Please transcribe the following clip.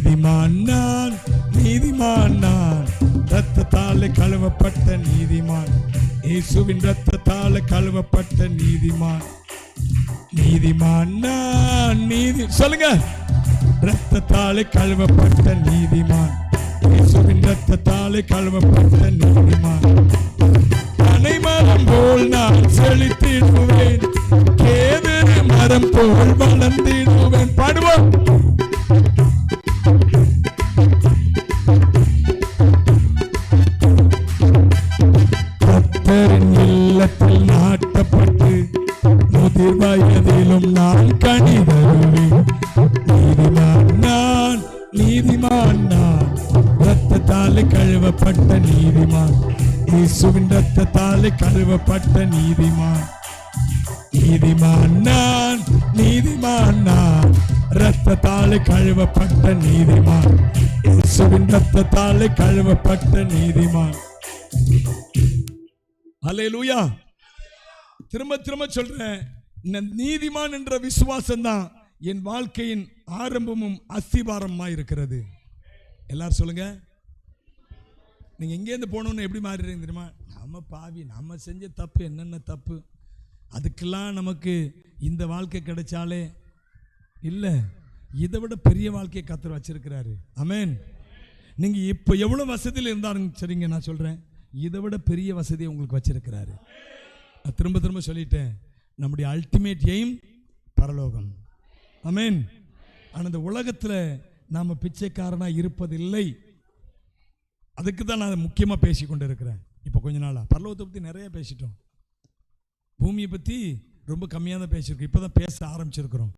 நீதிமான் நான், நீதிமான் நான், இரத்தத்தாலே கழுவப்பட்ட நீதிமான், இயேசுவின் இரத்தத்தாலே கழுவப்பட்ட நீதிமான். நீதிமான் நான், சொல்லுங்க, இரத்தத்தாலே கழுவப்பட்ட நீதிமான், இயேசுவின் இரத்தத்தாலே கழுவப்பட்ட நீதிமான். பனைமரம் போல் நான் செழித்திடுவேன், கேதுரு மரம் போல் வளர்ந்திடுவேன். பாடுவோம். கர்த்தரின் இல்லத்தில் நாட்டப்பட்டு முதிர் வயதிலும் நான் கனி தருவேன். நீதிமான் நான், நீதிமான் நான், இரத்தத்தாலே கழுவப்பட்ட நீதிமான், இயேசுவின் இரத்தத்தாலே கழுவப்பட்ட நீதிமான். நீதிமான் நான், நீதிமான் நான், இரத்தத்தாலே கழுவப்பட்ட நீதிமான், இயேசுவின் இரத்தத்தாலே கழுவப்பட்ட நீதிமான். அல்லேலூயா. திரும்ப திரும்ப சொல்றேன், நீதிமான் என்ற விசுவாசம் தான் என் வாழ்க்கையின் ஆரம்பமும் அஸ்திபாரமா இருக்கிறது. எல்லாரும் சொல்லுங்க. நீங்க எங்கேருந்து போகணும்னு எப்படி மாறிடுறீங்க தெரியுமா? நம்ம பாவி, நம்ம செஞ்ச தப்பு, என்னென்ன தப்பு, அதுக்கெல்லாம் நமக்கு இந்த வாழ்க்கை கிடைச்சாலே இல்லை, இதை விட பெரிய வாழ்க்கையை கர்த்தர் வச்சிருக்கிறாரு. ஆமென். நீங்க இப்போ எவ்வளவு வசதியில் இருந்தாலும் சரிங்க, நான் சொல்றேன், இதை விட பெரிய வசதியை உங்களுக்கு வச்சிருக்கிறாரு. திரும்ப திரும்ப சொல்லிட்டேன், நம்முடைய அல்டிமேட் எய்ம் பரலோகம். ஆமென். ஆனால் இந்த உலகத்தில் நாம பிச்சைக்காரனாக இருப்பதில்லை. அதுக்கு தான் நான் முக்கியமாக பேசி கொண்டு இருக்கிறேன். இப்போ கொஞ்ச நாளாக பரலோகத்தை பற்றி நிறைய பேசிட்டோம், பூமியை பற்றி ரொம்ப கம்மியாக தான் பேசியிருக்கோம். இப்போ தான் பேச ஆரம்பிச்சிருக்கிறோம்.